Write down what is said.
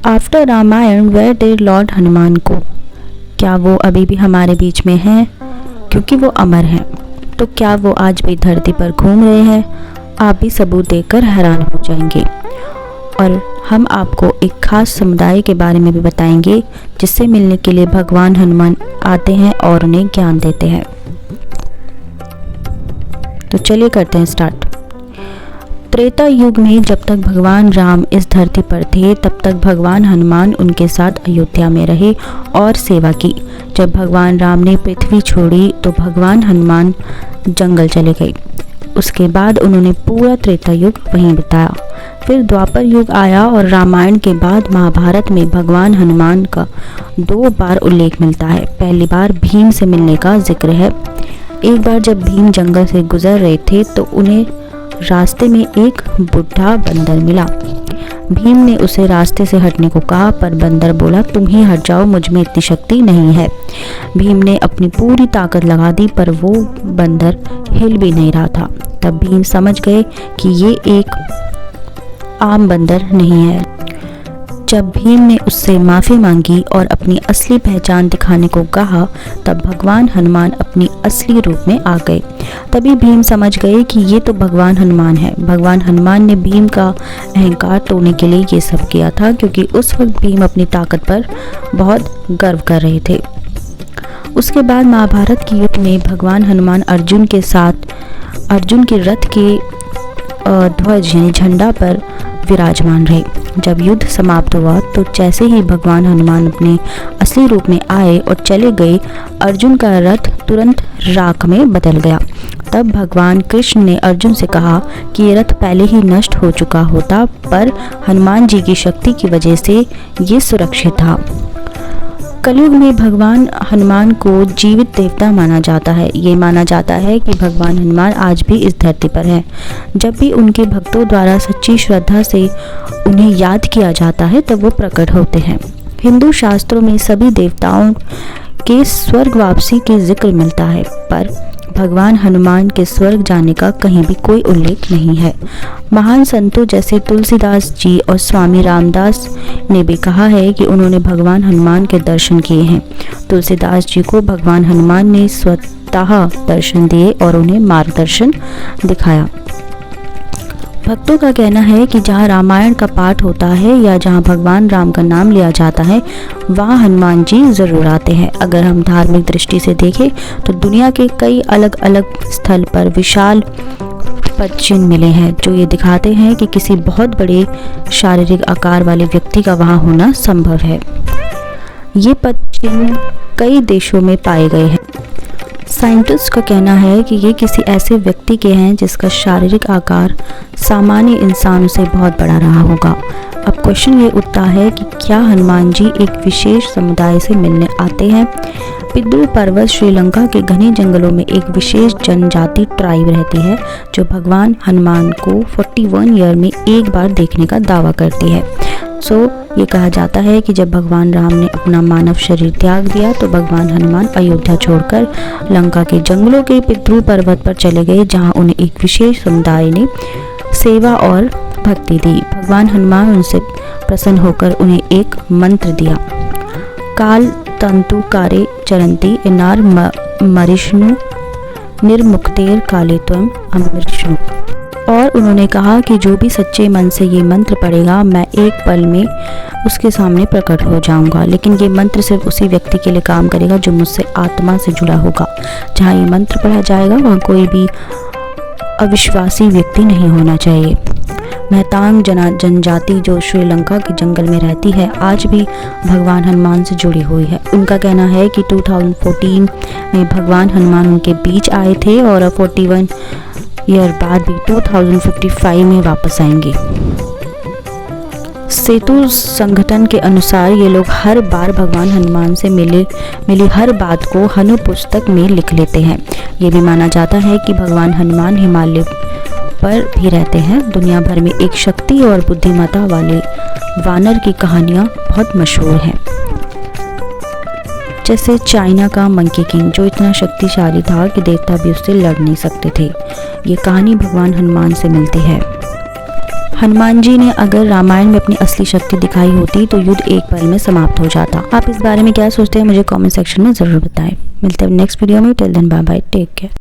After Ramayan where did lord Hanuman go? क्या वो अभी भी हमारे बीच में हैं? क्योंकि वो अमर हैं, तो क्या वो आज भी धरती पर घूम रहे हैं? आप भी सबूत देखकर हैरान हो जाएंगे। और हम आपको एक खास समुदाय के बारे में भी बताएंगे जिससे मिलने के लिए भगवान हनुमान आते हैं और उन्हें ज्ञान देते हैं। तो चलिए करते हैं स्टार्ट। त्रेता युग में जब तक भगवान राम इस धरती पर थे तब तक भगवान हनुमान उनके साथ अयोध्या में रहे और सेवा की। जब भगवान राम ने पृथ्वी छोड़ी तो भगवान हनुमान जंगल चले गए। उसके बाद उन्होंने पूरा त्रेता युग वहीं बिताया। फिर द्वापर युग आया और रामायण के बाद महाभारत में भगवान हनुमान का 2 बार उल्लेख मिलता है। पहली बार भीम से मिलने का जिक्र है। एक बार जब भीम जंगल से गुजर रहे थे तो उन्हें रास्ते में एक बुढ़ा बंदर मिला। भीम ने उसे रास्ते से हटने को कहा पर बंदर बोला, तुम ही हट जाओ, मुझ में इतनी शक्ति नहीं है। भीम ने अपनी पूरी ताकत लगा दी पर वो बंदर हिल भी नहीं रहा था। तब भीम समझ गए कि ये एक आम बंदर नहीं है। जब भीम ने उससे माफ़ी मांगी और अपनी असली पहचान दिखाने को कहा तब भगवान हनुमान अपनी असली रूप में आ गए। तभी भीम समझ गए कि ये तो भगवान हनुमान है। भगवान हनुमान ने भीम का अहंकार तोड़ने के लिए ये सब किया था क्योंकि उस वक्त भीम अपनी ताकत पर बहुत गर्व कर रहे थे। उसके बाद महाभारत के युद्ध में भगवान हनुमान अर्जुन के साथ अर्जुन के रथ के ध्वज यानी झंडा पर विराजमान रहे। जब युद्ध समाप्त हुआ तो जैसे ही भगवान हनुमान अपने असली रूप में आए और चले गए, अर्जुन का रथ तुरंत राख में बदल गया। तब भगवान कृष्ण ने अर्जुन से कहा कि ये रथ पहले ही नष्ट हो चुका होता पर हनुमान जी की शक्ति की वजह से ये सुरक्षित था। कलयुग में भगवान हनुमान को जीवित देवता माना जाता है। ये माना जाता है कि भगवान हनुमान आज भी इस धरती पर हैं। जब भी उनके भक्तों द्वारा सच्ची श्रद्धा से उन्हें याद किया जाता है तब वो प्रकट होते हैं। हिंदू शास्त्रों में सभी देवताओं के स्वर्ग वापसी के जिक्र मिलता है पर भगवान हनुमान के स्वर्ग जाने का कहीं भी कोई उल्लेख नहीं है। महान संतों जैसे तुलसीदास जी और स्वामी रामदास ने भी कहा है कि उन्होंने भगवान हनुमान के दर्शन किए हैं। तुलसीदास जी को भगवान हनुमान ने स्वतः दर्शन दिए और उन्हें मार्गदर्शन दिखाया। भक्तों का कहना है कि जहाँ रामायण का पाठ होता है या जहाँ भगवान राम का नाम लिया जाता है वहाँ हनुमान जी ज़रूर आते हैं। अगर हम धार्मिक दृष्टि से देखें तो दुनिया के कई अलग अलग स्थल पर विशाल पद चिन्ह मिले हैं जो ये दिखाते हैं कि किसी बहुत बड़े शारीरिक आकार वाले व्यक्ति का वहाँ होना संभव है। ये पद चिन्ह कई देशों में पाए गए हैं। साइंटिस्ट का कहना है कि ये किसी ऐसे व्यक्ति के हैं जिसका शारीरिक आकार सामान्य इंसानों से बहुत बड़ा रहा होगा। अब क्वेश्चन ये उठता है कि क्या हनुमान जी एक विशेष समुदाय से मिलने आते हैं? पिद्रू पर्वत श्रीलंका के घने जंगलों में एक विशेष जनजाति ट्राइब रहती है जो भगवान हनुमान को 41 ईयर में एक बार देखने का दावा करती है। ये कहा जाता है कि जब भगवान राम ने अपना मानव शरीर त्याग दिया तो भगवान हनुमान अयोध्या छोड़कर लंका के जंगलों के पितृ पर्वत पर चले गए जहां उन्हें एक विशेष समुदाय ने सेवा और भक्ति दी। भगवान हनुमान उनसे प्रसन्न होकर उन्हें एक मंत्र दिया, काल तंतु कारे चरंती इनार मरिष्णु निर्मुक्तेर काले त्वम अमृष्णु। और उन्होंने कहा कि जो भी सच्चे मन से ये मंत्र पढ़ेगा मैं एक पल में उसके सामने प्रकट हो जाऊंगा। लेकिन ये मंत्र सिर्फ उसी व्यक्ति के लिए काम करेगा जो मुझसे आत्मा से जुड़ा होगा। जहाँ ये मंत्र पढ़ा जाएगा वहाँ कोई भी अविश्वासी व्यक्ति नहीं होना चाहिए। मेहतांग जनजाति जो श्रीलंका के जंगल में रहती है आज भी भगवान हनुमान से जुड़ी हुई है। उनका कहना है कि 2014 में भगवान हनुमान उनके बीच आए थे और 41 ईयर बाद भी 2055 में वापस आएंगे। सेतु संगठन के अनुसार ये लोग हर बार भगवान हनुमान से मिली हर बात को हनु पुस्तक में लिख लेते हैं। ये भी माना जाता है कि भगवान हनुमान हिमालय पर भी रहते हैं। दुनिया भर में एक शक्ति और बुद्धिमत्ता वाले वानर की कहानियाँ बहुत मशहूर हैं, जैसे चाइना का मंकी किंग जो इतना शक्तिशाली था कि देवता भी उससे लड़ नहीं सकते थे। ये कहानी भगवान हनुमान से मिलती है। हनुमान जी ने अगर रामायण में अपनी असली शक्ति दिखाई होती तो युद्ध एक पल में समाप्त हो जाता। आप इस बारे में क्या सोचते हैं मुझे कमेंट सेक्शन में ज़रूर बताएं। मिलते हैं नेक्स्ट वीडियो में। Till then bye bye, take care.